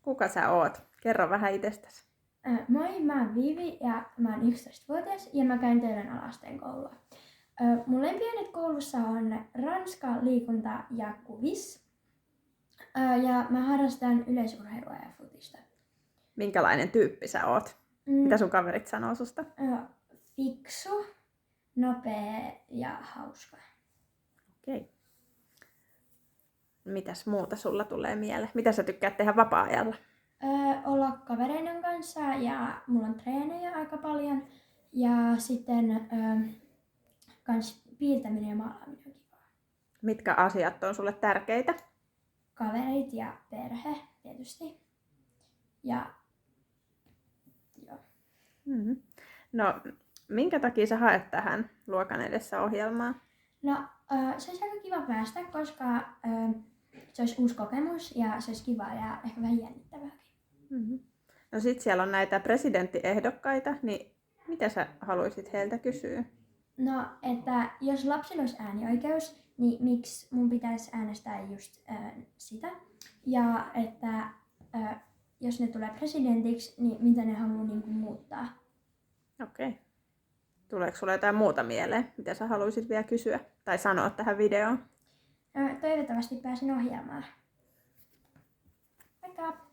Kuka sä oot? Kerro vähän itsestäsi. Moi, mä oon Viivi ja mä oon 11-vuotias ja mä käyn Töölön alasteen koulua. Mun lempiaineet koulussa on ranska, liikunta ja kuvis. Ja mä harrastan yleisurheilua ja futista. Minkälainen tyyppi sä oot? Mitä sun kaverit sanoo susta? Fiksu, nopea ja hauska. Okei. Mitäs muuta sulla tulee mieleen? Mitä sä tykkäät tehdä vapaa-ajalla? Olla kavereiden kanssa ja mulla on treenejä aika paljon. Ja sitten kans piirtäminen ja maalaaminen on kivaa. Mitkä asiat on sulle tärkeitä? Kaverit ja perhe tietysti. Ja joo. No, minkä takia sä haet tähän Luokan edessä -ohjelmaan? No, se olisi aika kiva päästä, koska se olisi uusi kokemus ja se olisi kiva ja ehkä vähän jännittävääkin. No sit siellä on näitä presidenttiehdokkaita, niin mitä sä haluaisit heiltä kysyä? No, että jos lapsilla olisi äänioikeus, niin miksi mun pitäisi äänestää just sitä? Ja että jos ne tulee presidentiksi, niin mitä ne haluaa niinku muuttaa? Okei. Tuleeko sulle jotain muuta mieleen, mitä sä haluaisit vielä kysyä tai sanoa tähän videoon? Toivottavasti pääsen ohjelmaan. Moikka!